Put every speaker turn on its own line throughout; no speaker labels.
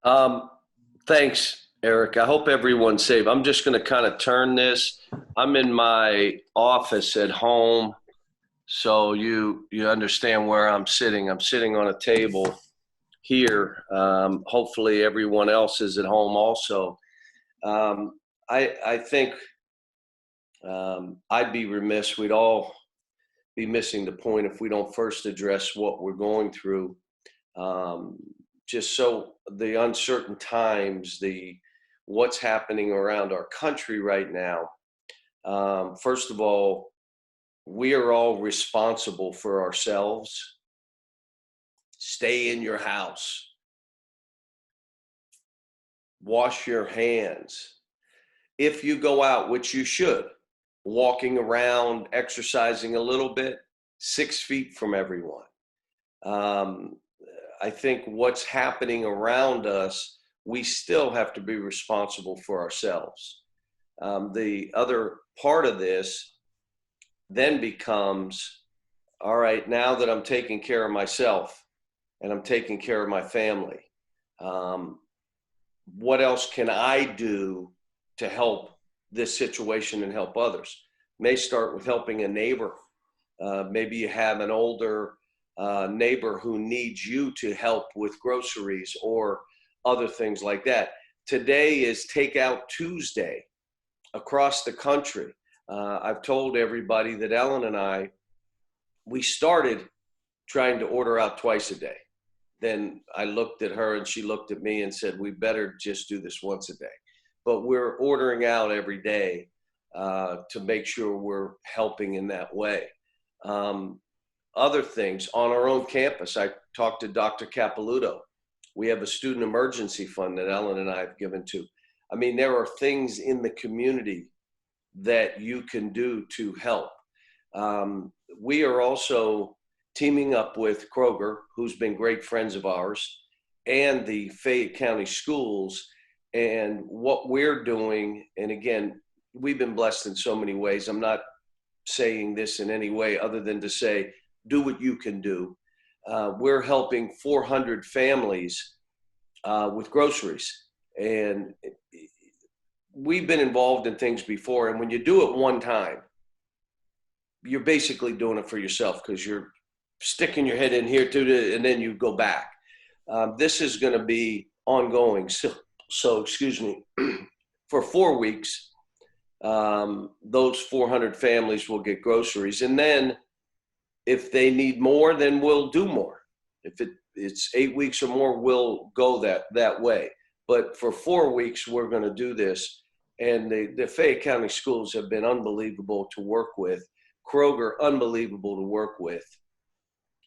Um, Thanks, Eric. I hope everyone's safe. I'm just going to kind of turn this. I'm in my office at home, so you understand where I'm sitting. I'm sitting on a table here. Hopefully, everyone else is at home also. I think I'd be remiss. We'd all be missing the point if we don't first address what we're going through. Um, just so the uncertain times, the what's happening around our country right now. First of all, we are all responsible for ourselves. Stay in your house. Wash your hands. If you go out, which you should, walking around, exercising a little bit, 6 feet from everyone. Um, I think what's happening around us, we still have to be responsible for ourselves. The other part of this then becomes, all right, now that I'm taking care of myself and I'm taking care of my family, um, what else can I do to help this situation and help others? May start with helping a neighbor. Maybe you have an older neighbor who needs you to help with groceries or other things like that. Today is Takeout Tuesday across the country. I've told everybody that Ellen and we started trying to order out twice a day. Then I looked at her and she looked at me and said, we better just do this once a day. But we're ordering out every day to make sure we're helping in that way. Other things on our own campus, I talked to Dr. Capilouto. We have a student emergency fund that Ellen and I have given to. I mean, there are things in the community that you can do to help. We are also teaming up with Kroger, who's been great friends of ours, and the Fayette County Schools. And what we're doing, and again, we've been blessed in so many ways. I'm not saying this in any way other than to say, do what you can do. We're helping 400 families with groceries. And we've been involved in things before. And when you do it one time, you're basically doing it for yourself because you're sticking your head in here too, and then you go back. This is going to be ongoing. So excuse me, for 4 weeks, those 400 families will get groceries. And then if they need more, then we'll do more. If it's 8 weeks or more, we'll go that way. But for 4 weeks, we're going to do this. And the Fayette County Schools have been unbelievable to work with. Kroger, unbelievable to work with.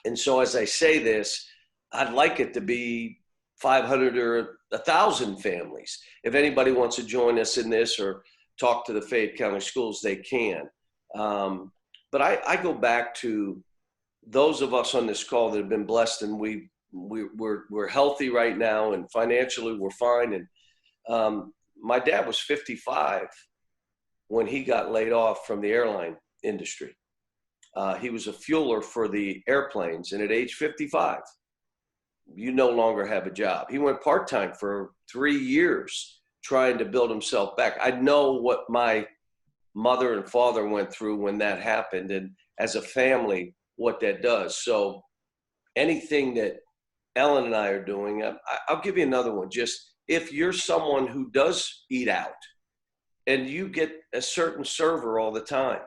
And so as I say this, I'd like it to be 500 or 1,000 families. If anybody wants to join us in this or talk to the Fayette County Schools, they can. But I go back to those of us on this call that have been blessed, and we're healthy right now, and financially we're fine. And my dad was 55 when he got laid off from the airline industry. He was a fueler for the airplanes, and at age 55, you no longer have a job. He went part-time for 3 years trying to build himself back. I know what my mother and father went through when that happened, and as a family, what that does. So anything that Ellen and I are doing, I'll give you another one. Just if you're someone who does eat out and you get a certain server all the time,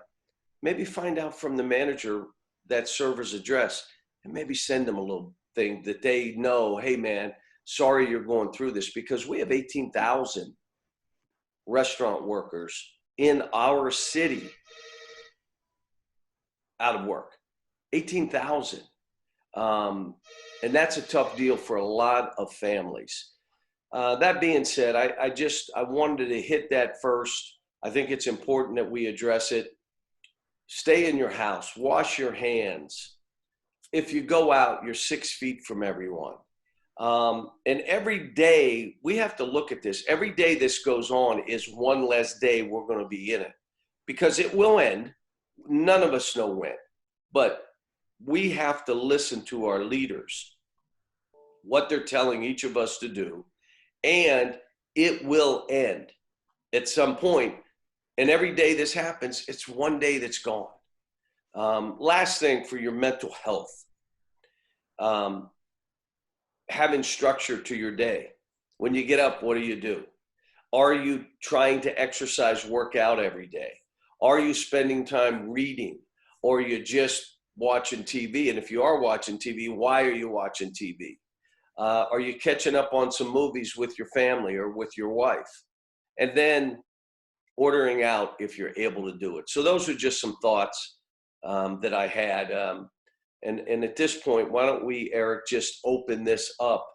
maybe find out from the manager that server's address and maybe send them a little thing that they know, hey man, sorry you're going through this, because we have 18,000 restaurant workers in our city out of work. 18,000. And that's a tough deal for a lot of families. That being said, I wanted to hit that first. I think it's important that we address it. Stay in your house, wash your hands. If you go out, you're 6 feet from everyone. And every day, we have to look at this. Every day this goes on is one less day we're going to be in it, because it will end. None of us know when, but we have to listen to our leaders, what they're telling each of us to do, and it will end at some point. And every day this happens, it's one day that's gone. Last thing for your mental health, having structure to your day. When you get up, what do? Are you trying to exercise, work out every day? Are you spending time reading? Or are you just watching TV? And if you are watching TV, why are you watching TV? Are you catching up on some movies with your family or with your wife? And then ordering out if you're able to do it. So those are just some thoughts that I had. And at this point, why don't we, Eric, just open this up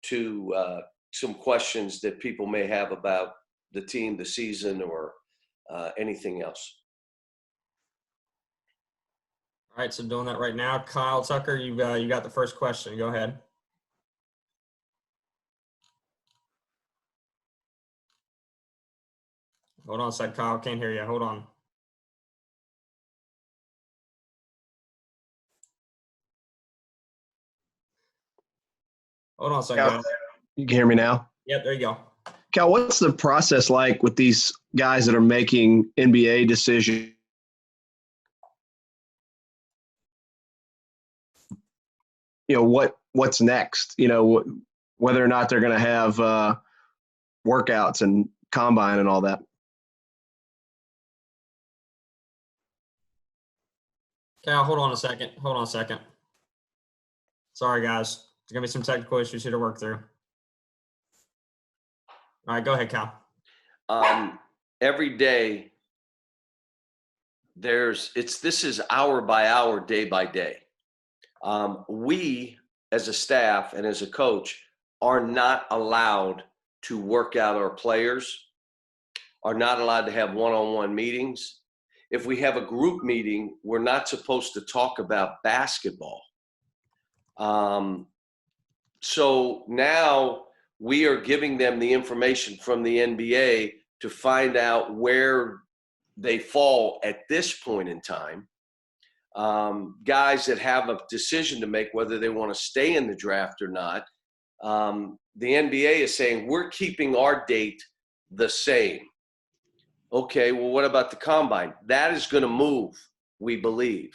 to some questions that people may have about the team, the season, or anything else.
All right, so doing that right now. Kyle Tucker, you got the first question. Go ahead. Hold on a sec, Kyle. Can't hear you. Hold on. Hold on a second, guys.
You can hear me now?
Yep, there you go.
Cal, what's the process like with these guys that are making NBA decisions? You know, what's next? You know, whether or not they're going to have workouts and combine and all that.
Cal, hold on a second. Sorry, guys. There's going to be some technical issues here to work through. All right, go ahead, Cal.
Every day, this is hour by hour, day by day. We, as a staff and as a coach, are not allowed to work out our players, are not allowed to have one-on-one meetings. If we have a group meeting, we're not supposed to talk about basketball. So now we are giving them the information from the NBA to find out where they fall at this point in time. Guys that have a decision to make whether they want to stay in the draft or not. The NBA is saying we're keeping our date the same. Okay, well, what about the combine? That is going to move, we believe.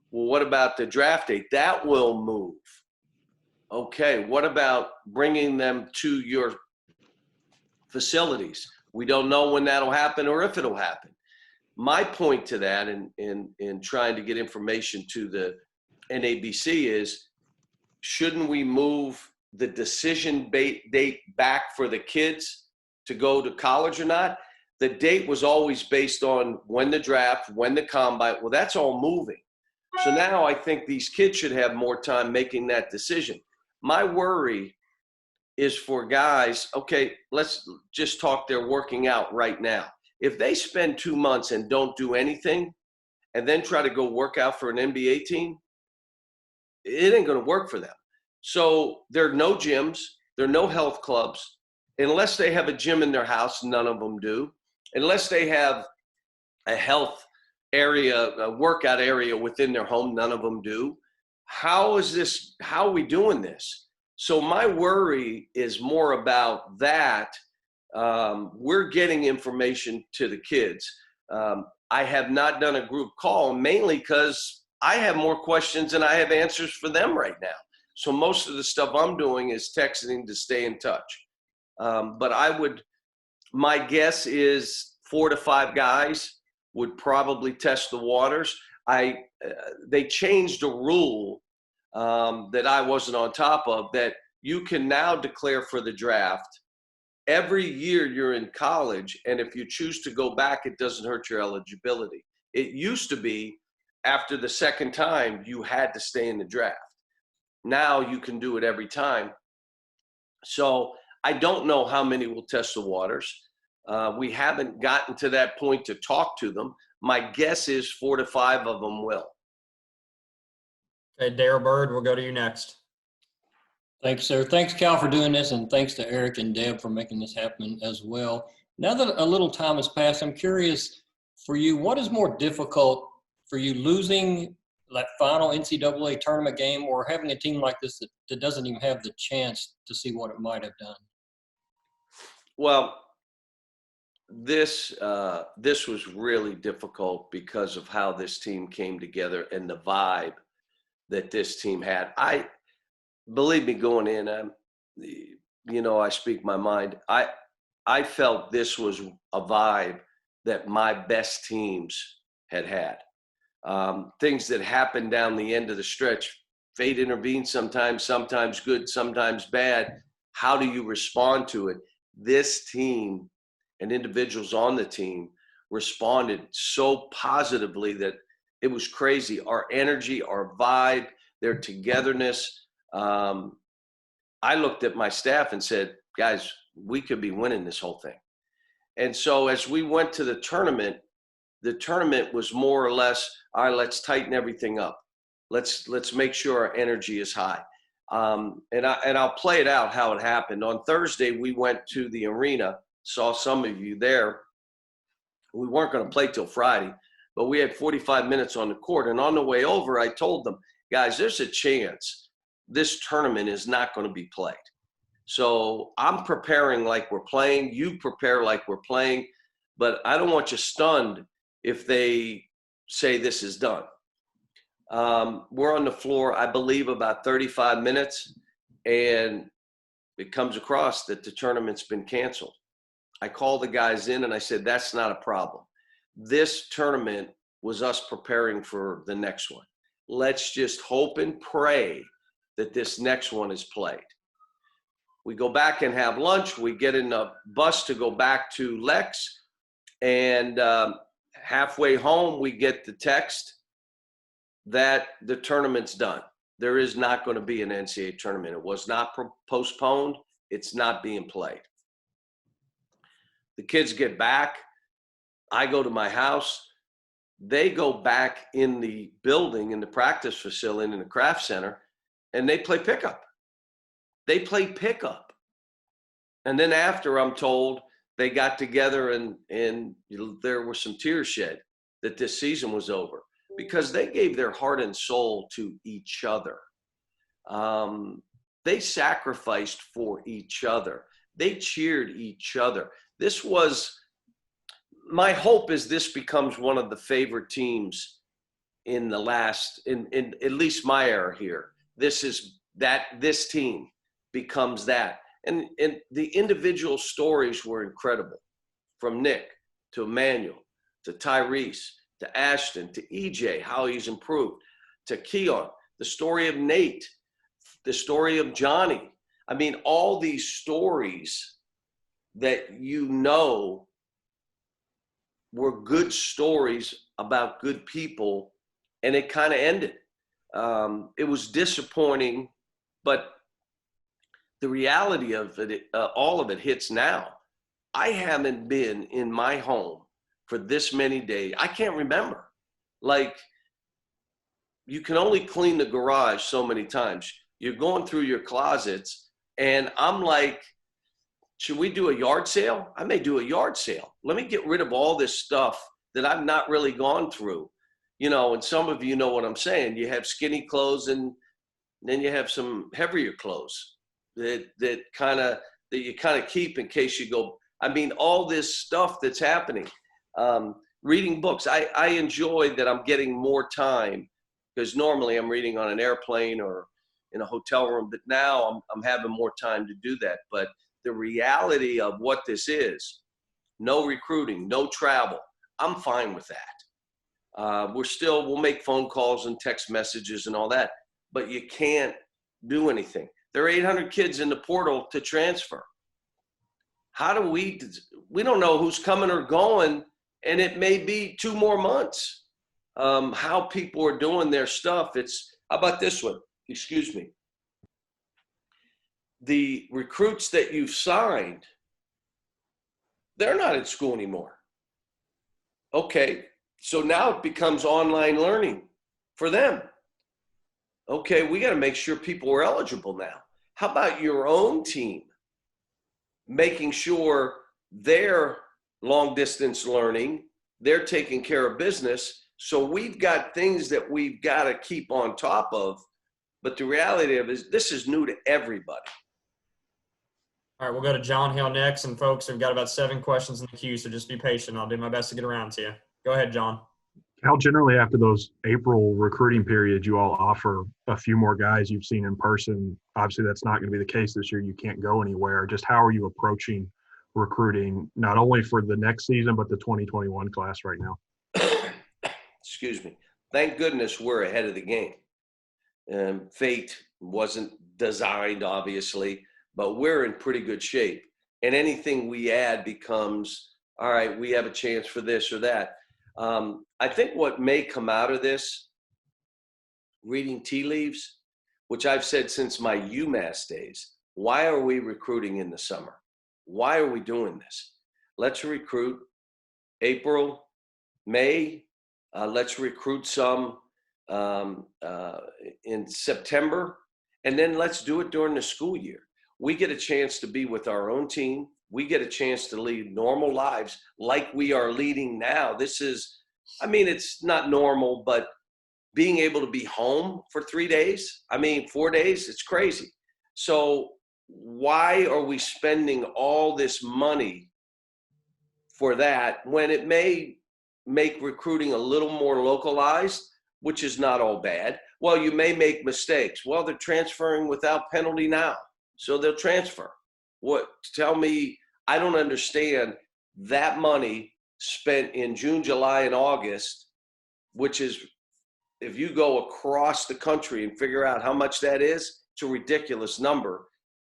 Well, what about the draft date? That will move. Okay, what about bringing them to your facilities? We don't know when that'll happen or if it'll happen. My point to that in trying to get information to the NABC is, shouldn't we move the decision date back for the kids to go to college or not? The date was always based on when the draft, when the combine. Well, that's all moving. So now I think these kids should have more time making that decision. My worry is for guys, okay, let's just talk they're working out right now. If they spend 2 months and don't do anything and then try to go work out for an NBA team, it ain't going to work for them. So there are no gyms, there are no health clubs. Unless they have a gym in their house, none of them do. Unless they have a health area, a workout area within their home, none of them do. How are we doing this? So my worry is more about that. We're getting information to the kids. I have not done a group call, mainly because I have more questions than I have answers for them right now. So most of the stuff I'm doing is texting to stay in touch. But my guess is 4 to 5 guys would probably test the waters. They changed a rule that I wasn't on top of, that you can now declare for the draft every year you're in college, and if you choose to go back, it doesn't hurt your eligibility. It used to be after the second time you had to stay in the draft. Now you can do it every time. So I don't know how many will test the waters. We haven't gotten to that point to talk to them. My guess is 4 to 5 of them will.
Okay, Darryl Bird, we'll go to you next.
Thanks, sir. Thanks, Cal, for doing this, and thanks to Eric and Deb for making this happen as well. Now that a little time has passed, I'm curious for you, what is more difficult for you, losing that final NCAA tournament game or having a team like this that doesn't even have the chance to see what it might have done?
Well, this was really difficult because of how this team came together and the vibe that this team had. Believe me, going in, I speak my mind. I felt this was a vibe that my best teams had. Things that happened down the end of the stretch, fate intervenes sometimes good, sometimes bad. How do you respond to it? This team and individuals on the team responded so positively that it was crazy. Our energy, our vibe, their togetherness. I looked at my staff and said, guys, we could be winning this whole thing. And so as we went to the tournament was more or less, all right, let's tighten everything up. Let's make sure our energy is high. And I'll play it out how it happened. On Thursday, we went to the arena, saw some of you there. We weren't going to play till Friday, but we had 45 minutes on the court. And on the way over, I told them, guys, there's a chance this tournament is not going to be played. So I'm preparing like we're playing. You prepare like we're playing. But I don't want you stunned if they say this is done. We're on the floor, I believe, about 35 minutes, and it comes across that the tournament's been canceled. I called the guys in and I said, that's not a problem. This tournament was us preparing for the next one. Let's just hope and pray that this next one is played. We go back and have lunch. We get in a bus to go back to Lex, and halfway home, we get the text that the tournament's done. There is not going to be an NCAA tournament. It was not postponed. It's not being played. The kids get back. I go to my house. They go back in the building, in the practice facility, in the craft center, and they play pickup. They play pickup. And then after, I'm told, they got together and there were some tears shed that this season was over because they gave their heart and soul to each other. They sacrificed for each other. They cheered each other. This was, my hope is this becomes one of the favorite teams in the last, in at least my era here. This team becomes that. And the individual stories were incredible, from Nick to Emmanuel to Tyrese to Ashton to EJ, how he's improved, to Keon, the story of Nate, the story of Johnny. I mean, all these stories that were good stories about good people, and it kind of ended. It was disappointing, but the reality of it, all of it hits now. I haven't been in my home for this many days. I can't remember. Like, you can only clean the garage so many times. You're going through your closets, and I'm like, should we do a yard sale? I may do a yard sale. Let me get rid of all this stuff that I've not really gone through. And some of you know what I'm saying. You have skinny clothes, and then you have some heavier clothes that you kind of keep in case you go. I mean, all this stuff that's happening. Reading books. I enjoy that I'm getting more time, because normally I'm reading on an airplane or in a hotel room, but now I'm having more time to do that. But the reality of what this is, no recruiting, no travel, I'm fine with that. We'll make phone calls and text messages and all that, but you can't do anything. There are 800 kids in the portal to transfer. How do we don't know who's coming or going, and it may be 2 more months. How people are doing their stuff. How about this one? Excuse me. The recruits that you've signed, they're not at school anymore. Okay, so now it becomes online learning for them. Okay, we got to make sure people are eligible now. How about your own team? Making sure they're long distance learning, they're taking care of business. So we've got things that we've got to keep on top of. But the reality of it is this is new to everybody.
All right, we'll go to John Hill next. And folks, we've got about 7 questions in the queue, so just be patient. I'll do my best to get around to you. Go ahead, John.
How generally after those April recruiting periods, you all offer a few more guys you've seen in person? Obviously, that's not going to be the case this year. You can't go anywhere. Just how are you approaching recruiting, not only for the next season, but the 2021 class right now?
Excuse me. Thank goodness we're ahead of the game. Fate wasn't designed, obviously, but we're in pretty good shape. And anything we add becomes, all right, we have a chance for this or that. I think what may come out of this, reading tea leaves, which I've said since my UMass days, why are we recruiting in the summer? Why are we doing this? Let's recruit April, May. Let's recruit some in September, and then let's do it during the school year. We get a chance to be with our own team. We get a chance to lead normal lives like we are leading now. This is, I mean, it's not normal, but being able to be home for 3 days, 4 days, it's crazy. So why are we spending all this money for that when it may make recruiting a little more localized, which is not all bad? Well, you may make mistakes. Well, they're transferring without penalty now, so they'll transfer. What? Tell me, I don't understand that money spent in June, July, and August, which is, if you go across the country and figure out how much that is, it's a ridiculous number.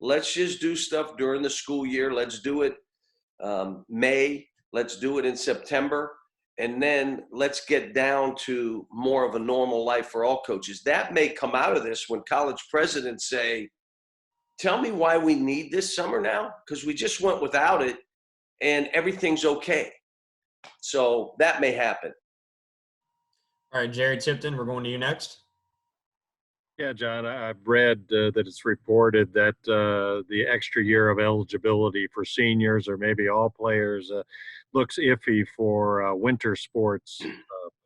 Let's just do stuff during the school year. Let's do it May. Let's do it in September. And then let's get down to more of a normal life for all coaches. That may come out of this when college presidents say, tell me why we need this summer now, because we just went without it and everything's okay. So that may happen.
All right, Jerry Tipton, we're going to you next.
Yeah, John, I've read that it's reported that the extra year of eligibility for seniors or maybe all players looks iffy for winter sports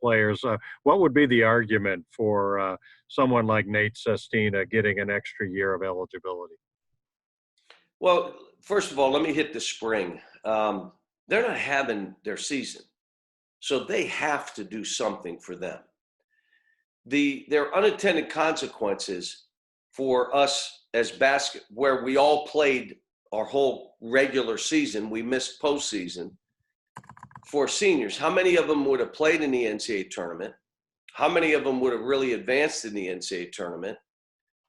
players. What would be the argument for someone like Nate Sistina getting an extra year of eligibility?
Well, first of all, let me hit the spring. They're not having their season, so they have to do something for them. There are unintended consequences for us as where we all played our whole regular season. We missed postseason. For seniors, how many of them would have played in the NCAA tournament? How many of them would have really advanced in the NCAA tournament?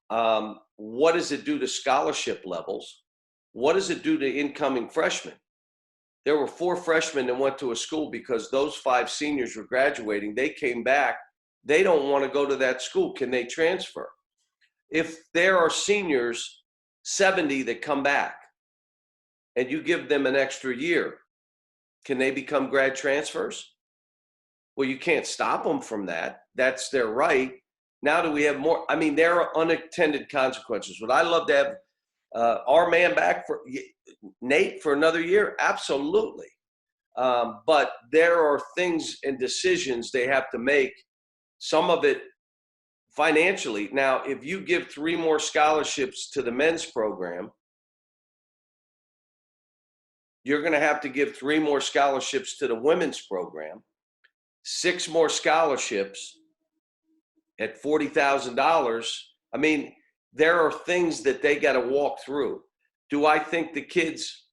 What does it do to scholarship levels? What does it do to incoming freshmen? There were 4 freshmen that went to a school because those 5 seniors were graduating. They came back. They don't want to go to that school. Can they transfer? If there are seniors, 70 that come back, and you give them an extra year, can they become grad transfers? Well, you can't stop them from that. That's their right. Now do we have more? There are unintended consequences. Would I love to have our man back for Nate for another year? Absolutely. But there are things and decisions they have to make, some of it financially. Now, if you give 3 more scholarships to the men's program, you're going to have to give 3 more scholarships to the women's program, 6 more scholarships at $40,000. There are things that they got to walk through. Do I think the kids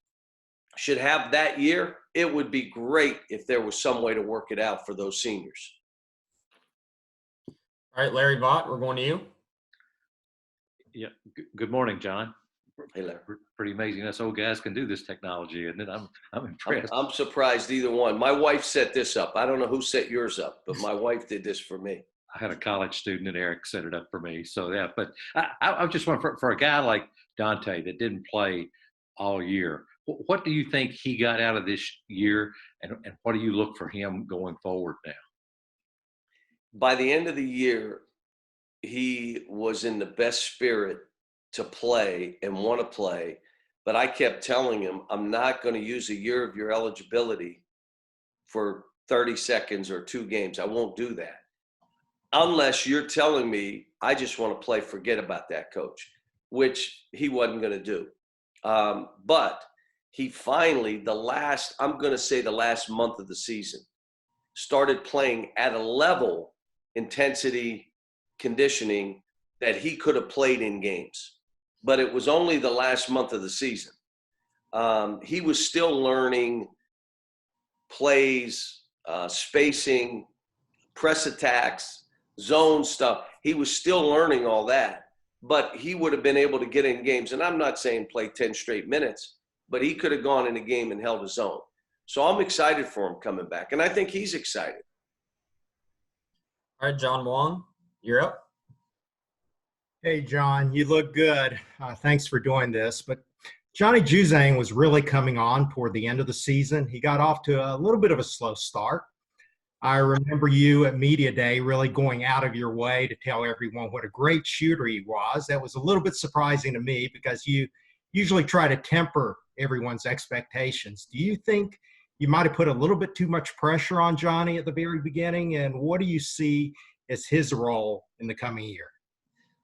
should have that year? It would be great if there was some way to work it out for those seniors.
All right, Larry Vaught, we're going to you.
Yeah. Good morning, John.
Hey, Larry.
Pretty amazing. Us old guys can do this technology, and I'm impressed.
I'm surprised either one. My wife set this up. I don't know who set yours up, but my wife did this for me.
I had a college student, and Eric set it up for me. So yeah, but I just want for a guy like Dante that didn't play all year. What do you think he got out of this year, and what do you look for him going forward now?
By the end of the year, he was in the best spirit to play and want to play. But I kept telling him, I'm not going to use a year of your eligibility for 30 seconds or 2 games. I won't do that. Unless you're telling me, I just want to play, forget about that, coach, which he wasn't going to do. But he finally, I'm going to say the last month of the season, started playing at a level, intensity, conditioning that he could have played in games. But it was only the last month of the season. He was still learning plays, spacing, press attacks, zone stuff. He was still learning all that, but he would have been able to get in games. And I'm not saying play 10 straight minutes, but he could have gone in a game and held his own. So I'm excited for him coming back, and I think he's excited.
All right, John Wong, you're up.
Hey, John, you look good. Thanks for doing this. But Johnny Juzang was really coming on toward the end of the season. He got off to a little bit of a slow start. I remember you at Media Day really going out of your way to tell everyone what a great shooter he was. That was a little bit surprising to me because you usually try to temper everyone's expectations. Do you think you might have put a little bit too much pressure on Johnny at the very beginning? And what do you see as his role in the coming year?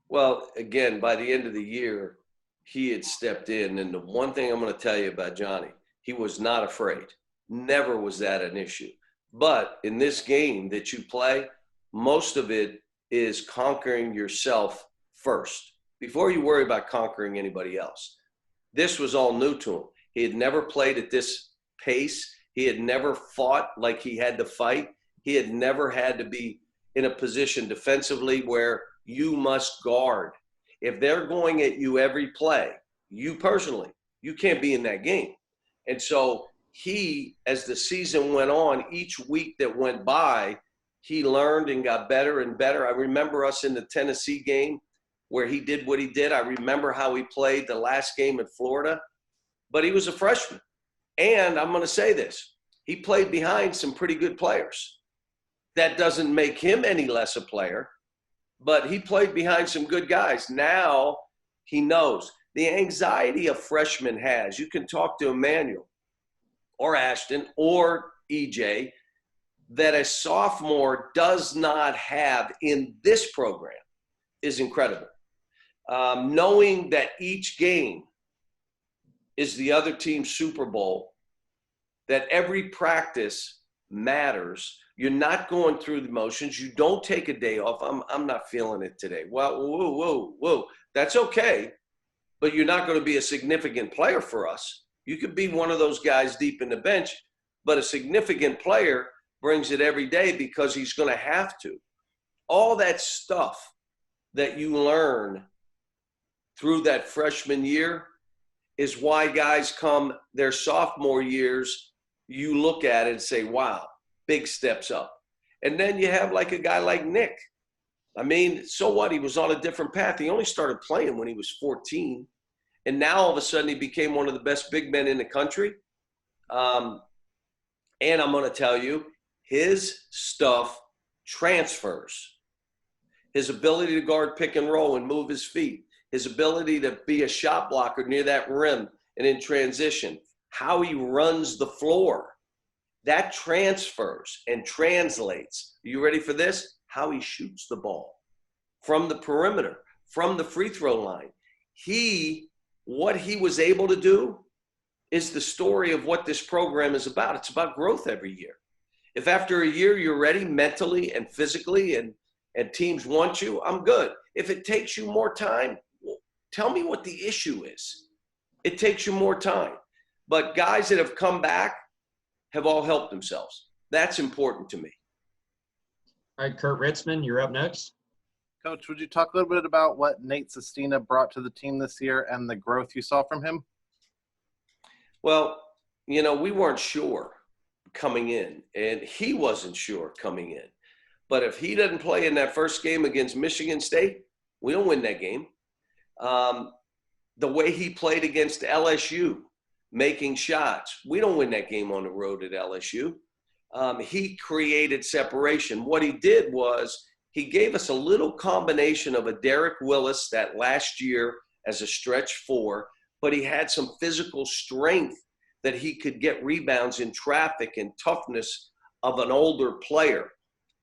Well, again, by the end of the year, he had stepped in. And the one thing I'm going to tell you about Johnny, he was not afraid. Never was that an issue. But in this game that you play, most of it is conquering yourself first before you worry about conquering anybody else. This was all new to him. He had never played at this pace. He had never fought like he had to fight. He had never had to be in a position defensively where you must guard. If they're going at you every play, you personally, you can't be in that game. And so he, as the season went on, each week that went by, he learned and got better and better. I remember us in the Tennessee game where he did what he did. I remember how he played the last game in Florida, but he was a freshman. And I'm going to say this, he played behind some pretty good players. That doesn't make him any less a player, but he played behind some good guys. Now he knows the anxiety a freshman has. You can talk to Emmanuel or Ashton or EJ that a sophomore does not have in this program is incredible. Knowing that each game is the other team's Super Bowl, that every practice matters. You're not going through the motions. You don't take a day off. I'm not feeling it today. Well, whoa. That's okay, but you're not going to be a significant player for us. You could be one of those guys deep in the bench, but a significant player brings it every day because he's going to have to. All that stuff that you learn through that freshman year is why guys come their sophomore years, you look at it and say, wow, big steps up. And then you have like a guy like Nick. I mean, so what? He was on a different path. He only started playing when he was 14. And now all of a sudden he became one of the best big men in the country. And I'm going to tell you, his stuff transfers. His ability to guard pick and roll and move his feet. His ability to be a shot blocker near that rim and in transition. How he runs the floor. That transfers and translates. Are you ready for this? How he shoots the ball from the perimeter, from the free throw line. What he was able to do is the story of what this program is about. It's about growth every year. If after a year you're ready mentally and physically and teams want you, I'm good. If it takes you more time, tell me what the issue is. It takes you more time. But guys that have come back have all helped themselves. That's important to me.
All right, Kurt Ritzman, you're up next.
Coach, would you talk a little bit about what Nate Sistina brought to the team this year and the growth you saw from him?
Well, we weren't sure coming in, and he wasn't sure coming in. But if he doesn't play in that first game against Michigan State, we don't win that game. The way he played against LSU, making shots, we don't win that game on the road at LSU. He created separation. What he did was he gave us a little combination of a Derek Willis that last year as a stretch four, but he had some physical strength that he could get rebounds in traffic and toughness of an older player,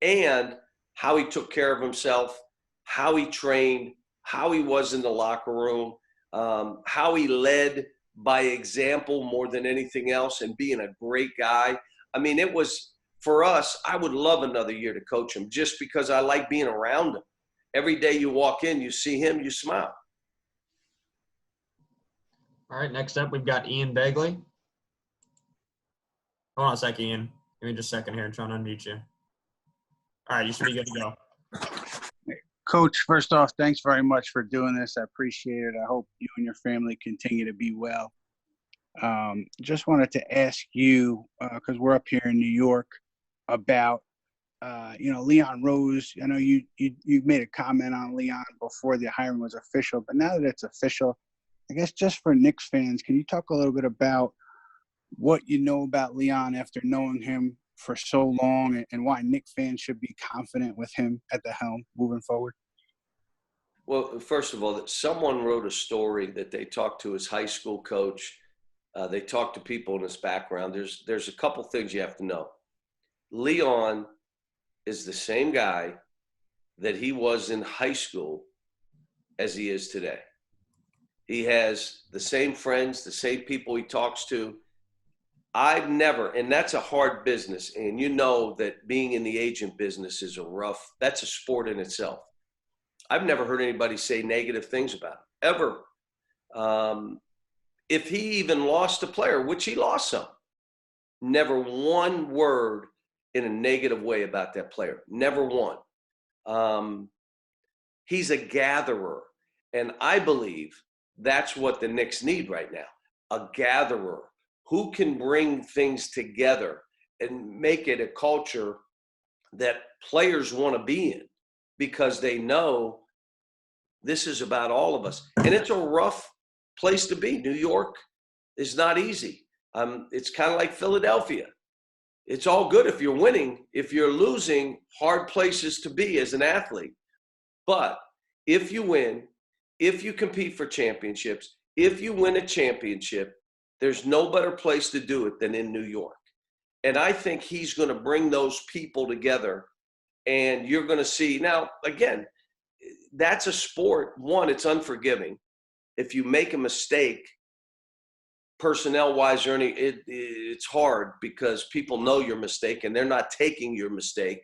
and how he took care of himself, how he trained, how he was in the locker room, how he led by example more than anything else and being a great guy. I mean, it was, for us, I would love another year to coach him just because I like being around him. Every day you walk in, you see him, you smile.
All right, next up, we've got Ian Begley. Hold on a sec, Ian. Give me just a second here. I'm trying to unmute you. All right, you should be good to go.
Coach, first off, thanks very much for doing this. I appreciate it. I hope you and your family continue to be well. Just wanted to ask you, because we're up here in New York, about, Leon Rose. I know you made a comment on Leon before the hiring was official, but now that it's official, I guess just for Knicks fans, can you talk a little bit about what you know about Leon after knowing him for so long, and why Knicks fans should be confident with him at the helm moving forward?
Well, first of all, someone wrote a story that they talked to his high school coach. They talked to people in his background. There's a couple things you have to know. Leon is the same guy that he was in high school as he is today. He has the same friends, the same people he talks to. I've never, and that's a hard business, and you know that being in the agent business is that's a sport in itself. I've never heard anybody say negative things about him, ever. If he even lost a player, which he lost some, never one word in a negative way about that player. Never one. He's a gatherer, and I believe that's what the Knicks need right now, a gatherer who can bring things together and make it a culture that players want to be in, because they know this is about all of us. And it's a rough place to be. New York is not easy. It's kind of like Philadelphia. It's all good if you're winning. If you're losing, hard places to be as an athlete. But if you win, if you compete for championships, if you win a championship, there's no better place to do it than in New York. And I think he's going to bring those people together, and you're going to see. Now, again, that's a sport. One, it's unforgiving. If you make a mistake, personnel-wise or it's hard because people know your mistake and they're not taking your mistake.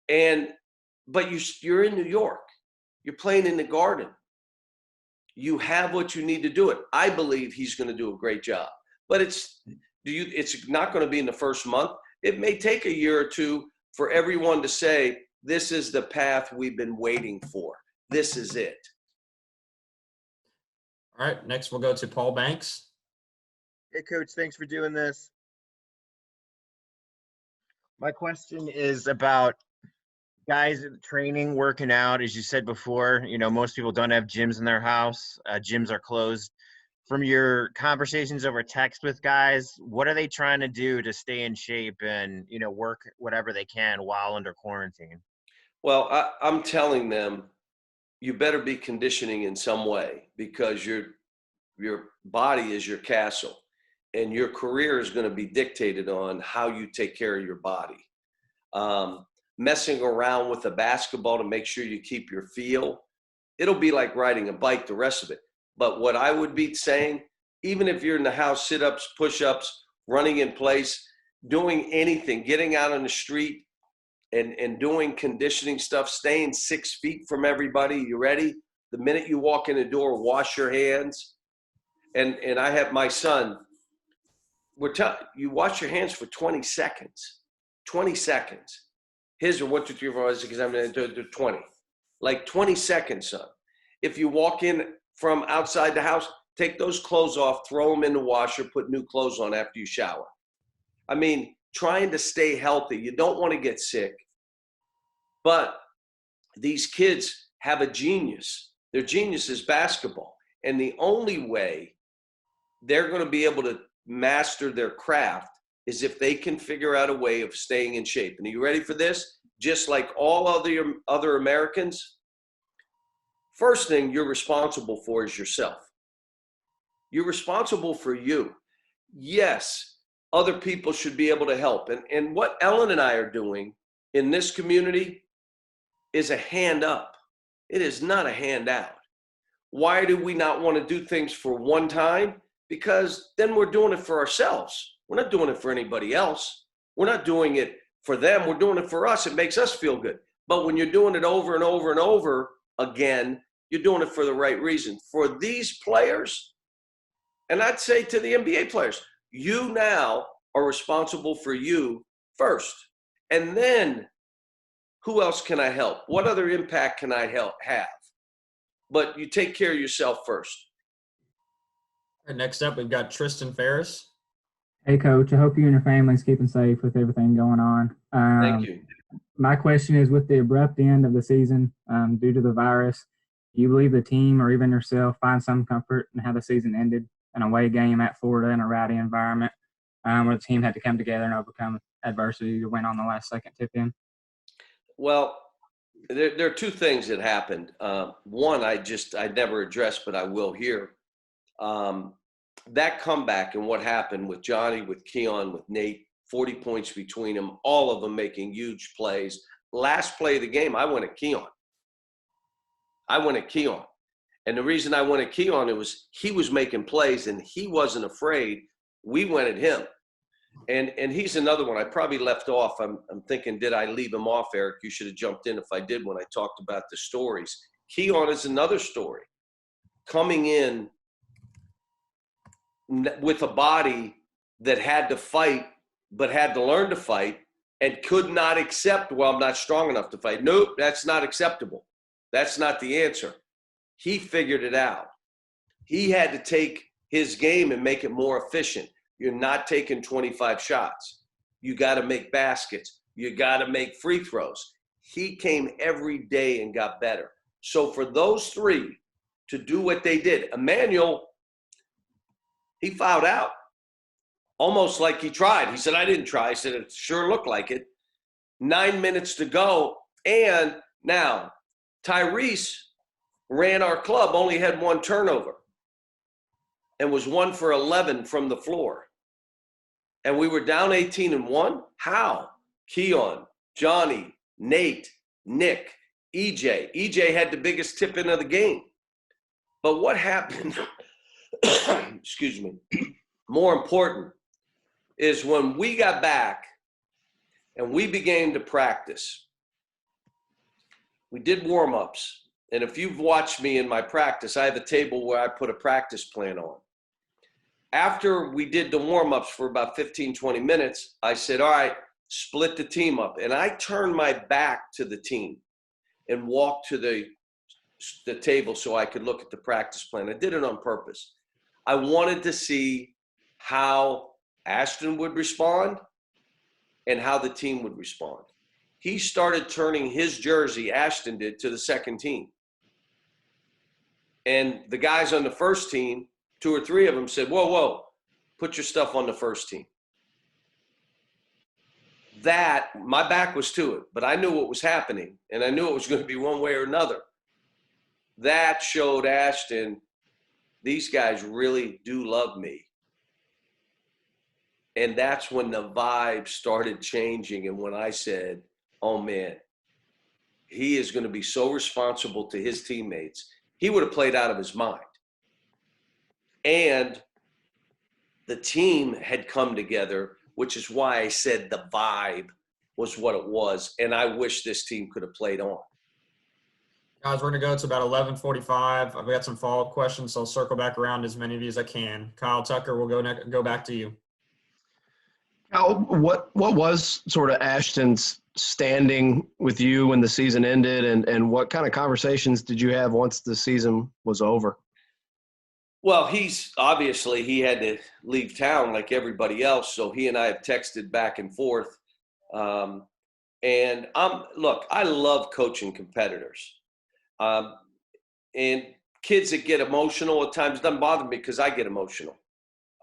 But you're in New York. You're playing in the Garden. You have what you need to do it. I believe he's going to do a great job. But it's not going to be in the first month. It may take a year or two for everyone to say, this is the path we've been waiting for. This is it.
All right, next we'll go to Paul Banks.
Hey, Coach, thanks for doing this. My question is about guys training, working out. As you said before, most people don't have gyms in their house. Gyms are closed. From your conversations over text with guys, what are they trying to do to stay in shape and, work whatever they can while under quarantine?
Well, I'm telling them, you better be conditioning in some way, because your body is your castle, and your career is going to be dictated on how you take care of your body. Messing around with a basketball to make sure you keep your feel, it'll be like riding a bike, the rest of it. But what I would be saying, even if you're in the house, sit-ups, push-ups, running in place, doing anything, getting out on the street and doing conditioning stuff, staying 6 feet from everybody. You ready? The minute you walk in the door, wash your hands. And I have my son, you wash your hands for 20 seconds. 20 seconds. His are 1, 2, 3, 4, 5, 6, 7, 8, 9, 10, 20. Like 20 seconds, son. If you walk in from outside the house, take those clothes off, throw them in the washer, put new clothes on after you shower. I mean, trying to stay healthy. You don't want to get sick. But these kids have a genius. Their genius is basketball. And the only way they're going to be able to master their craft is if they can figure out a way of staying in shape. And are you ready for this? Just like all other Americans, first thing you're responsible for is yourself. You're responsible for you. Yes, other people should be able to help. And what Ellen and I are doing in this community is a hand up. It is not a handout. Why do we not want to do things for one time? because then we're doing it for ourselves. We're not doing it for anybody else. We're not doing it for them. We're doing it for us. It makes us feel good. But when you're doing it over and over and over again, you're doing it for the right reason. For these players, and I'd say to the NBA players, you now are responsible for you first. And then who else can I help? What other impact can I have? But you take care of yourself first.
All right, next up, we've got Tristan Ferris.
Hey, Coach. I hope you and your family's keeping safe with everything going on.
Thank you.
My question is, with the abrupt end of the season due to the virus, do you believe the team or even yourself find some comfort in how the season ended? An away game at Florida in a rowdy environment where the team had to come together and overcome adversity to win on the last second tip in?
Well, there are two things that happened. One, I never addressed, but I will here. That comeback and what happened with Johnny, with Keon, with Nate, 40 points between them, all of them making huge plays. Last play of the game, I went at Keon. And the reason I went at Keon, he was making plays and he wasn't afraid. We went at him. And he's another one I probably left off. I'm thinking, did I leave him off, Eric? You should have jumped in if I did when I talked about the stories. Keon is another story. Coming in with a body that had to fight, but had to learn to fight and could not accept, well, I'm not strong enough to fight. Nope, that's not acceptable. That's not the answer. He figured it out. He had to take his game and make it more efficient. You're not taking 25 shots. You got to make baskets. You got to make free throws. He came every day and got better. So for those three to do what they did, Emmanuel, he fouled out. Almost like he tried. He said, I didn't try. I said, it sure looked like it. 9 minutes to go. And now Tyrese ran our club, only had one turnover and was 1 for 11 from the floor. And we were down 18-1. How? Keon, Johnny, Nate, Nick, EJ. EJ had the biggest tip in of the game. But what happened, excuse me, more important is when we got back and we began to practice, we did warm-ups. And if you've watched me in my practice, I have a table where I put a practice plan on. After we did the warm-ups for about 15, 20 minutes, I said, all right, split the team up. And I turned my back to the team and walked to the table so I could look at the practice plan. I did it on purpose. I wanted to see how Ashton would respond and how the team would respond. He started turning his jersey, Ashton did, to the second team. And the guys on the first team, 2 or 3 of them said, whoa, put your stuff on the first team. That, my back was to it, but I knew what was happening, and I knew it was going to be one way or another. That showed Ashton, these guys really do love me. And that's when the vibe started changing, and when I said, oh, man, he is going to be so responsible to his teammates. He would have played out of his mind. And the team had come together, which is why I said the vibe was what it was. And I wish this team could have played on.
Guys, we're going to go to about 11:45. I've got some follow-up questions, so I'll circle back around as many of you as I can. Kyle Tucker, we'll go back to you.
Kyle, what was sort of Ashton's standing with you when the season ended, and what kind of conversations did you have once the season was over?
Well, he had to leave town like everybody else, so he and I have texted back and forth. Look, I love coaching competitors. And kids that get emotional at times doesn't bother me because I get emotional.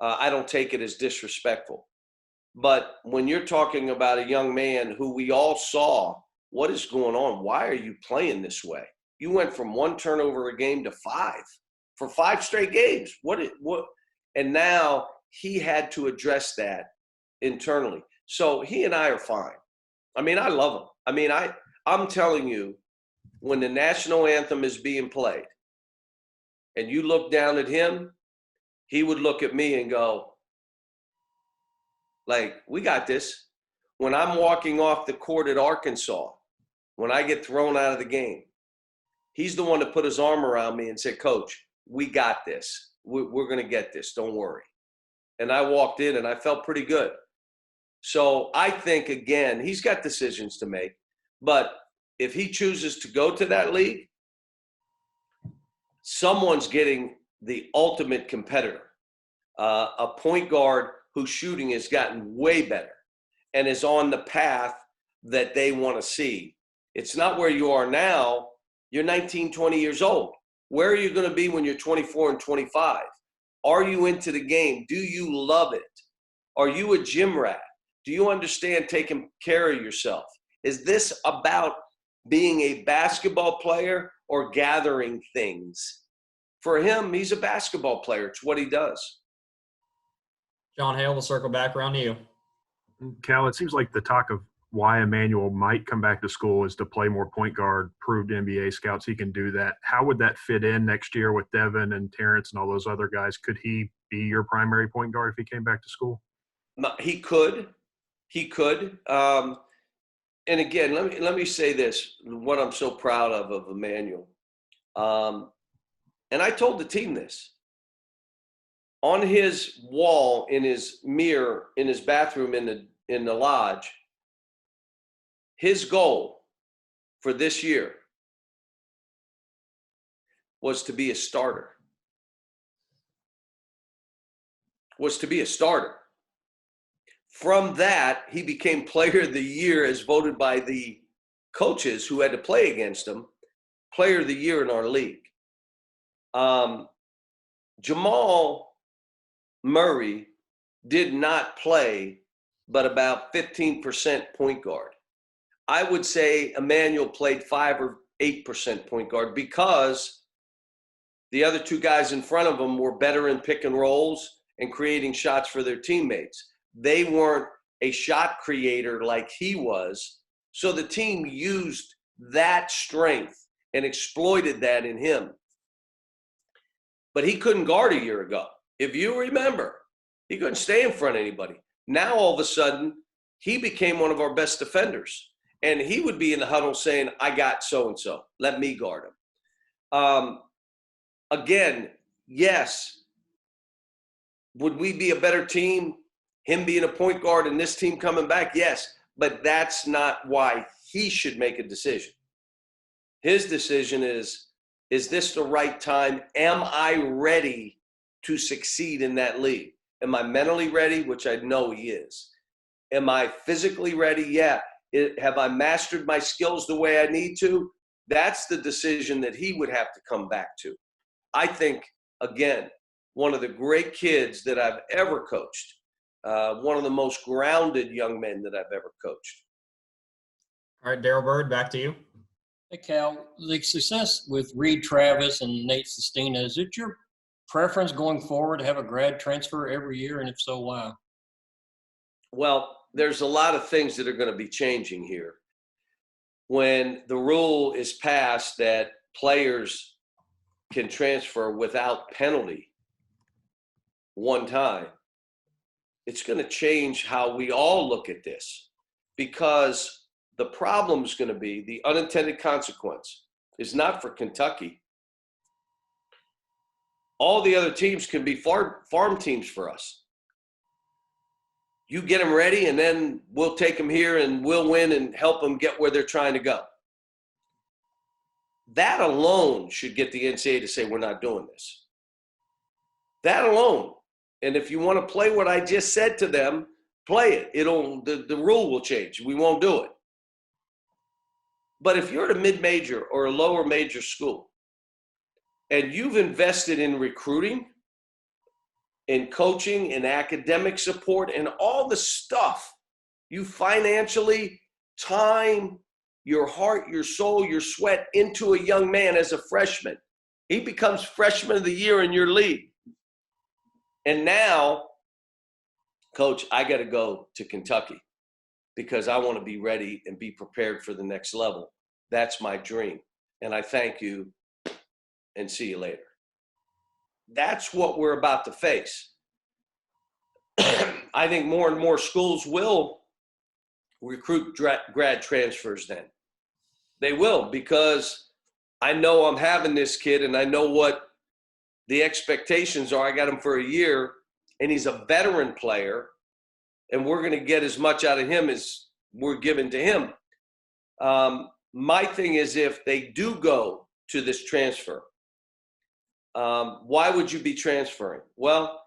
I don't take it as disrespectful. But when you're talking about a young man who we all saw, what is going on? Why are you playing this way? You went from 1 turnover a game to 5 for 5 straight games. What? And now he had to address that internally. So he and I are fine. I mean, I love him. I mean, I'm telling you, when the national anthem is being played and you look down at him, he would look at me and go, like, we got this. When I'm walking off the court at Arkansas, when I get thrown out of the game, he's the one that put his arm around me and said, Coach, we got this. We're going to get this. Don't worry. And I walked in and I felt pretty good. So I think, again, he's got decisions to make. But if he chooses to go to that league, someone's getting the ultimate competitor, a point guard whose shooting has gotten way better and is on the path that they want to see. It's not where you are now. You're 19, 20 years old. Where are you going to be when you're 24 and 25? Are you into the game? Do you love it? Are you a gym rat? Do you understand taking care of yourself? Is this about being a basketball player or gathering things? For him, he's a basketball player. It's what he does.
John Hale, we'll circle back around to you.
Cal, it seems like the talk of why Emmanuel might come back to school is to play more point guard, proved NBA scouts he can do that. How would that fit in next year with Devin and Terrence and all those other guys? Could he be your primary point guard if he came back to school?
He could. He could. And again, let me say this, what I'm so proud of Emmanuel. And I told the team this. On his wall, in his mirror, in his bathroom, in the lodge, his goal for this year was to be a starter. Was to be a starter. From that, he became Player of the Year as voted by the coaches who had to play against him, Player of the Year in our league. Jamal Murray did not play but about 15% point guard. I would say Emmanuel played 5 or 8% point guard because the other two guys in front of him were better in pick and rolls and creating shots for their teammates. They weren't a shot creator like he was. So the team used that strength and exploited that in him. But he couldn't guard a year ago. If you remember, he couldn't stay in front of anybody. Now, all of a sudden, he became one of our best defenders. And he would be in the huddle saying, I got so-and-so. Let me guard him. Again, yes. Would we be a better team, him being a point guard and this team coming back? Yes. But that's not why he should make a decision. His decision is this the right time? Am I ready to succeed in that league? Am I mentally ready? Which I know he is. Am I physically ready? Yeah. Have I mastered my skills the way I need to? That's the decision that he would have to come back to. I think, again, one of the great kids that I've ever coached, one of the most grounded young men that I've ever coached.
All right, Daryl Bird, back to you.
Hey, Cal, the success with Reed Travis and Nate Sistina, is it your preference going forward to have a grad transfer every year, and if so, why?
Well, there's a lot of things that are going to be changing here. When the rule is passed that players can transfer without penalty one time, it's going to change how we all look at this, because the problem is going to be the unintended consequence is not for Kentucky. All the other teams can be farm teams for us. You get them ready, and then we'll take them here and we'll win and help them get where they're trying to go. That alone should get the NCAA to say, we're not doing this. That alone. And if you want to play what I just said to them, play it. The rule will change. We won't do it. But if you're at a mid-major or a lower major school and you've invested in recruiting, in coaching, in academic support, and all the stuff, you financially, time, your heart, your soul, your sweat into a young man as a freshman. He becomes freshman of the year in your league. And now, Coach, I got to go to Kentucky because I want to be ready and be prepared for the next level. That's my dream. And I thank you and see you later. that's what we're about to face. I think more and more schools will recruit grad transfers then. They will, because I know I'm having this kid and I know what the expectations are. I got him for a year and he's a veteran player and we're going to get as much out of him as we're giving to him. My thing is, if they do go to this transfer, why would you be transferring? Well,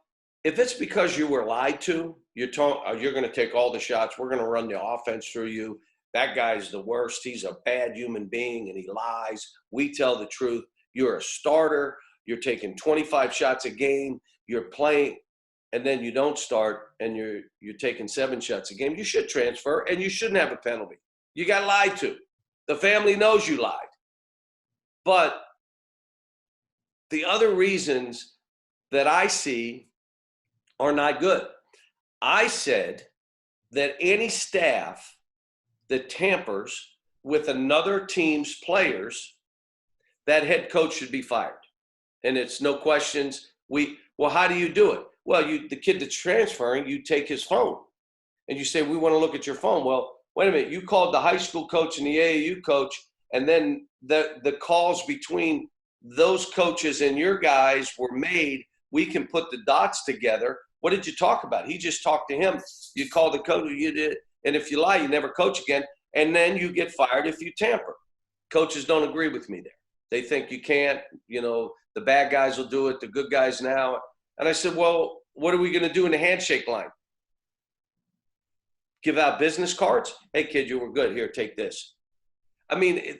if it's because you were lied to, you're going to take all the shots, we're going to run the offense through you, that guy's the worst, he's a bad human being and he lies, we tell the truth, you're a starter, you're taking 25 shots a game, you're playing, and then you don't start and you're taking 7 shots a game, you should transfer and you shouldn't have a penalty. You got lied to. The family knows you lied. But the other reasons that I see are not good. I said that any staff that tampers with another team's players, that head coach should be fired. And it's no questions. Well, how do you do it? Well, the kid that's transferring, you take his phone and you say, we want to look at your phone. Well, wait a minute, you called the high school coach and the AAU coach, and then the calls between those coaches and your guys were made. We can put the dots together. What did you talk about? He just talked to him. You called the coach, you did. And if you lie, you never coach again. And then you get fired if you tamper. Coaches don't agree with me there. They think you can't, the bad guys will do it, the good guys now. And I said, well, what are we going to do in the handshake line? Give out business cards? Hey, kid, you were good. Here, take this. I mean,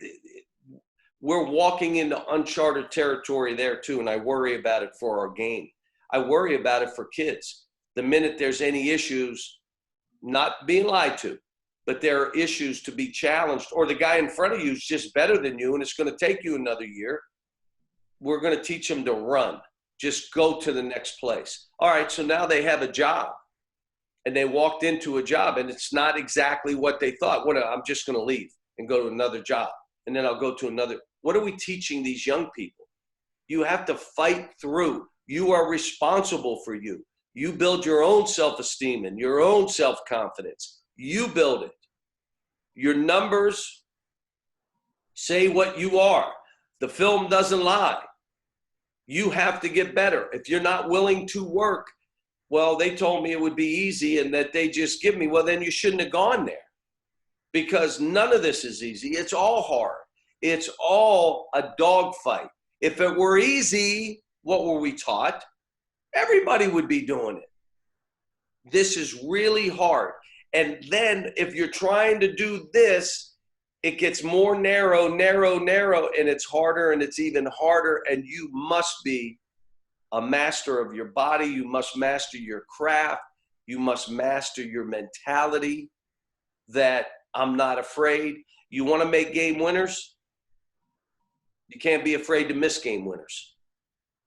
we're walking into uncharted territory there too, and I worry about it for our game. I worry about it for kids. The minute there's any issues, not being lied to, but there are issues to be challenged, or the guy in front of you is just better than you and it's going to take you another year, we're going to teach them to run. Just go to the next place. All right, so now they have a job, and they walked into a job, and it's not exactly what they thought. I'm just going to leave and go to another job, and then I'll go to another. What are we teaching these young people? You have to fight through. You are responsible for you. You build your own self-esteem and your own self-confidence. You build it. Your numbers say what you are. The film doesn't lie. You have to get better. If you're not willing to work, well, they told me it would be easy and that they just give me, well, then you shouldn't have gone there, because none of this is easy. It's all hard. It's all a dogfight. If it were easy, what were we taught? Everybody would be doing it. This is really hard. And then if you're trying to do this, it gets more narrow, and it's harder, and it's even harder. And you must be a master of your body. You must master your craft. You must master your mentality that I'm not afraid. You want to make game winners? You can't be afraid to miss game winners.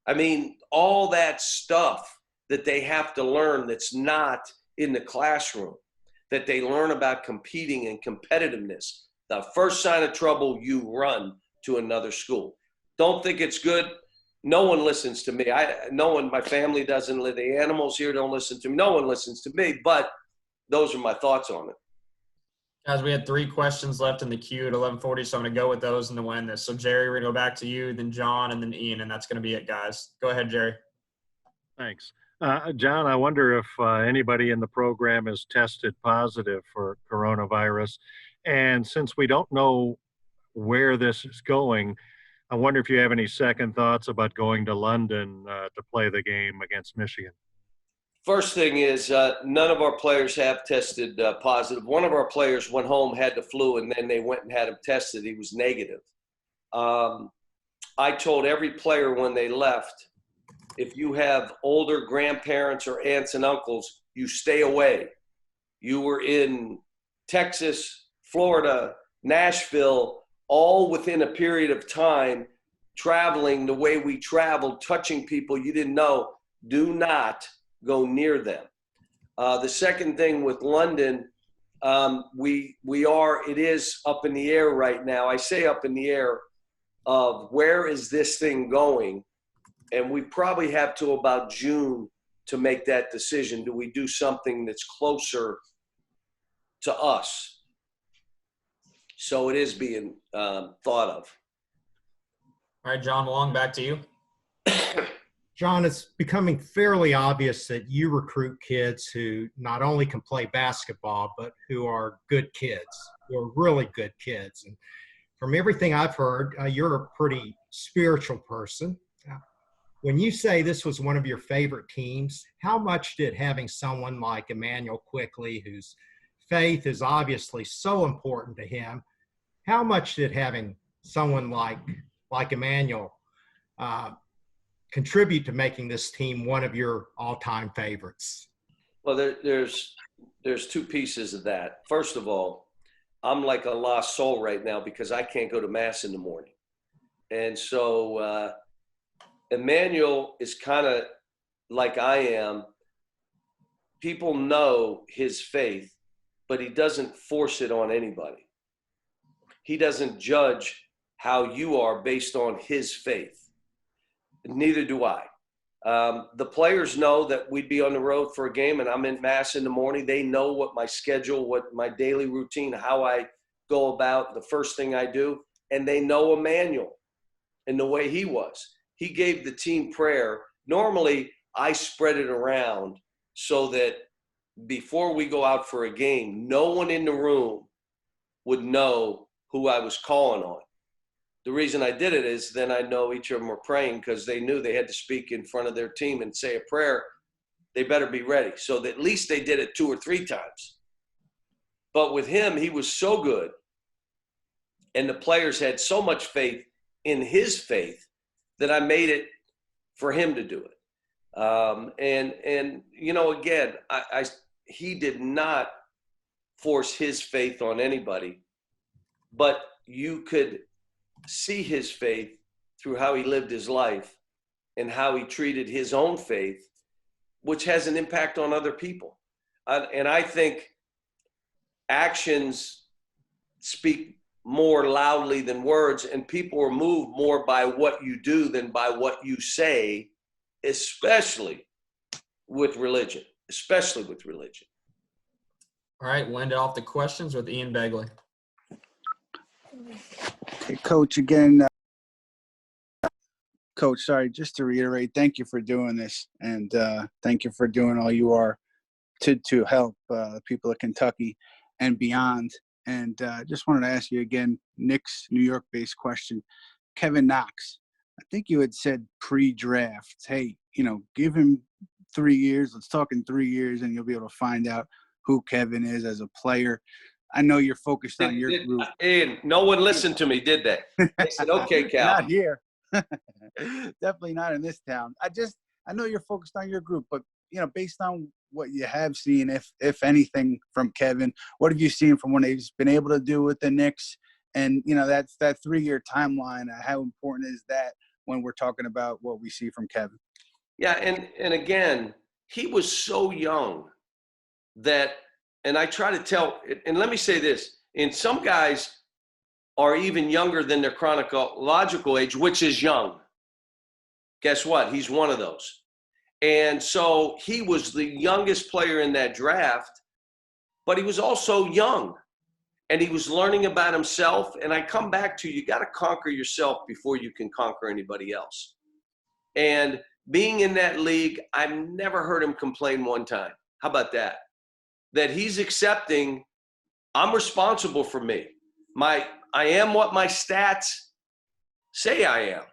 I mean, all that stuff that they have to learn that's not in the classroom, that they learn about competing and competitiveness. The first sign of trouble, you run to another school. Don't think it's good. No one listens to me. My family doesn't, the animals here don't listen to me. No one listens to me, but those are my thoughts on it.
Guys, we had 3 questions left in the queue at 11:40, so I'm going to go with those and to win this. So, Jerry, we're going to go back to you, then John, and then Ian, and that's going to be it, guys. Go ahead, Jerry.
Thanks. John, I wonder if anybody in the program has tested positive for coronavirus. And since we don't know where this is going, I wonder if you have any second thoughts about going to London to play the game against Michigan.
First thing is none of our players have tested positive. One of our players went home, had the flu, and then they went and had him tested. He was negative. I told every player when they left, if you have older grandparents or aunts and uncles, you stay away. You were in Texas, Florida, Nashville, all within a period of time, traveling the way we traveled, touching people you didn't know. Do not go near them. The second thing with London, it is up in the air right now. I say up in the air of where is this thing going? and we probably have to about June to make that decision. Do we do something that's closer to us? So it is being thought of.
All right, John Long, back to you.
John, it's becoming fairly obvious that you recruit kids who not only can play basketball, but who are good kids, who are really good kids. And from everything I've heard, you're a pretty spiritual person. When you say this was one of your favorite teams, how much did having someone like Emmanuel Quickly, whose faith is obviously so important to him, how much did having someone like Emmanuel contribute to making this team one of your all-time favorites?
Well, there's two pieces of that. First of all, I'm like a lost soul right now because I can't go to mass in the morning. And so Emmanuel is kind of like I am. People know his faith, but he doesn't force it on anybody. He doesn't judge how you are based on his faith. Neither do I. The players know that we'd be on the road for a game and I'm in mass in the morning. They know what my schedule, what my daily routine, how I go about the first thing I do. And they know Emmanuel and the way he was. He gave the team prayer. Normally, I spread it around so that before we go out for a game, no one in the room would know who I was calling on. The reason I did it is then I know each of them were praying because they knew they had to speak in front of their team and say a prayer. They better be ready. So that at least they did it 2 or 3 times. But with him, he was so good. And the players had so much faith in his faith that I made it for him to do it. And you know, again, he did not force his faith on anybody, but you could see his faith through how he lived his life and how he treated his own faith, which has an impact on other people. And I think actions speak more loudly than words, and people are moved more by what you do than by what you say, especially with religion,
All right, we'll end it off the questions with Ian Begley.
Okay, Coach, again, Coach, sorry, just to reiterate, thank you for doing this, and thank you for doing all you are to help the people of Kentucky and beyond. And just wanted to ask you again, Knicks, New York-based question. Kevin Knox, I think you had said pre-draft, hey, you know, give him 3 years. Let's talk in 3 years, and you'll be able to find out who Kevin is as a player. I know you're focused on your group.
And no one listened to me, did they? They said, okay, Cal.
Not here. Definitely not in this town. I know you're focused on your group, but, you know, based on what you have seen, if anything, from Kevin, what have you seen from what he's been able to do with the Knicks? And, you know, that's that 3-year timeline. How important is that when we're talking about what we see from Kevin?
Yeah, and again, he was so young that, and I try to tell, and let me say this, and some guys are even younger than their chronological age, which is young. Guess what? He's one of those. And so he was the youngest player in that draft, but he was also young, and he was learning about himself. And I come back to, you got to conquer yourself before you can conquer anybody else. And being in that league, I've never heard him complain one time. How about that? That he's accepting, I'm responsible for me. I am what my stats say I am,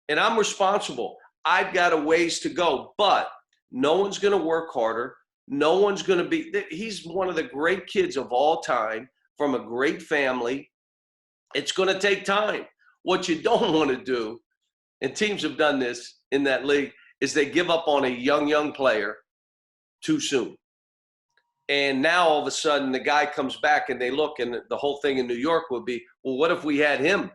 and I'm responsible. I've got a ways to go, but no one's going to work harder. No one's going to be – he's one of the great kids of all time from a great family. It's going to take time. What you don't want to do, and teams have done this in that league, is they give up on a young player too soon. And now all of a sudden the guy comes back and they look, and the whole thing in New York would be, well, what if we had him?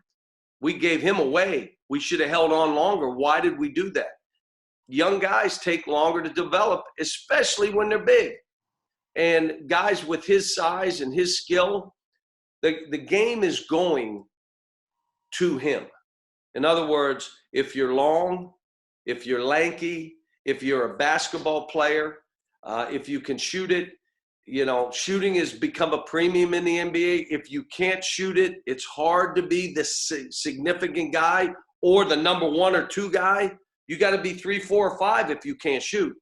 We gave him away. We should have held on longer. Why did we do that? Young guys take longer to develop, especially when they're big. And guys with his size and his skill, the game is going to him. In other words, if you're long, if you're lanky, if you're a basketball player, if you can shoot it. You know, shooting has become a premium in the NBA. If you can't shoot it, it's hard to be the significant guy or the number 1 or 2 guy. You got to be 3, 4, or 5 if you can't shoot.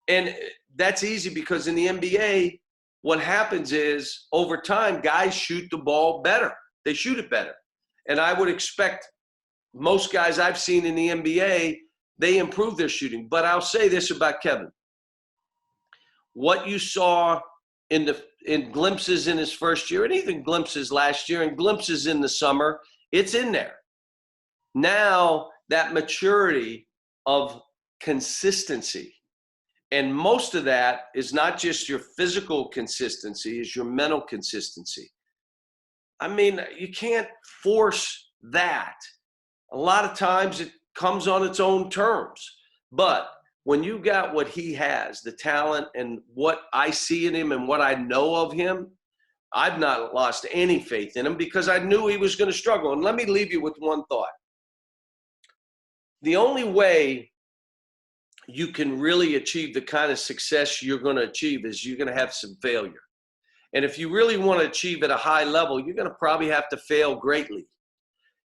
And that's easy because in the NBA, what happens is over time, guys shoot the ball better. They shoot it better. And I would expect most guys I've seen in the NBA, they improve their shooting. But I'll say this about Kevin. What you saw in glimpses in his first year, and even glimpses last year, and glimpses in the summer, it's in there. Now that maturity of consistency, and most of that is not just your physical consistency, is your mental consistency. I mean, you can't force that. A lot of times it comes on its own terms, but when you got what he has, the talent and what I see in him and what I know of him, I've not lost any faith in him because I knew he was going to struggle. And let me leave you with one thought. The only way you can really achieve the kind of success you're going to achieve is you're going to have some failure. And if you really want to achieve at a high level, you're going to probably have to fail greatly.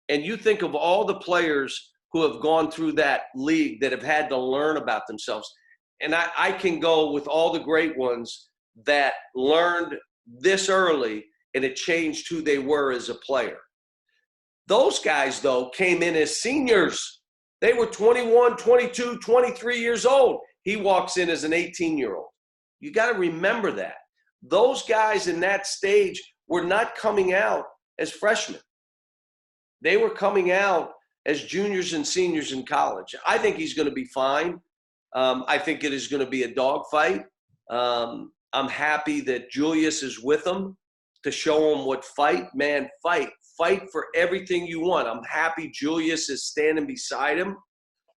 And you think of all the players who have gone through that league that have had to learn about themselves. And I can go with all the great ones that learned this early and it changed who they were as a player. Those guys, though, came in as seniors. They were 21, 22, 23 years old. He walks in as an 18-year-old. You got to remember that. Those guys in that stage were not coming out as freshmen. They were coming out as juniors and seniors in college. I think he's going to be fine. I think it is going to be a dogfight. I'm happy that Julius is with him to show him what fight for everything you want. I'm happy Julius is standing beside him.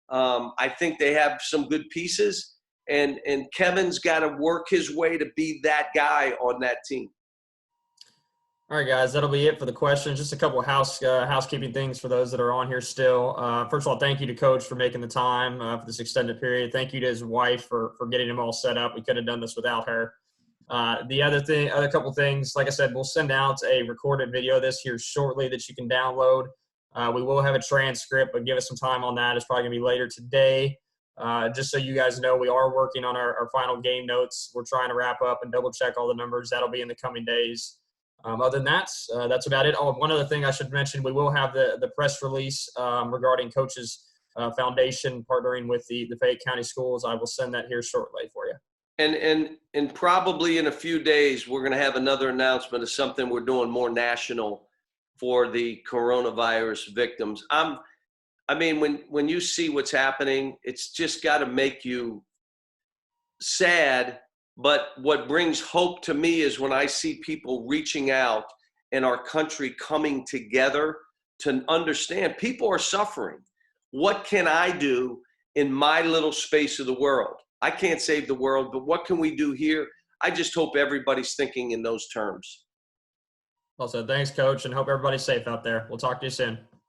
I think they have some good pieces, and Kevin's got to work his way to be that guy on that team.
All right, guys, that'll be it for the questions. Just a couple of housekeeping things for those that are on here still. First of all, thank you to Coach for making the time for this extended period. Thank you to his wife for getting him all set up. We could have done this without her. The other couple things, like I said, we'll send out a recorded video of this here shortly that you can download. We will have a transcript, but give us some time on that. It's probably going to be later today. Just so you guys know, we are working on our final game notes. We're trying to wrap up and double check all the numbers. That'll be in the coming days. Other than that, that's about it. Oh, one other thing I should mention, we will have the press release regarding Coach's Foundation partnering with the Fayette County Schools. I will send that here shortly for you.
And probably in a few days, we're going to have another announcement of something we're doing more national for the coronavirus victims. I mean, when you see what's happening, it's just got to make you sad. But what brings hope to me is when I see people reaching out and our country coming together to understand people are suffering. What can I do in my little space of the world? I can't save the world, but what can we do here? I just hope everybody's thinking in those terms.
Well said. Thanks, Coach, and hope everybody's safe out there. We'll talk to you soon.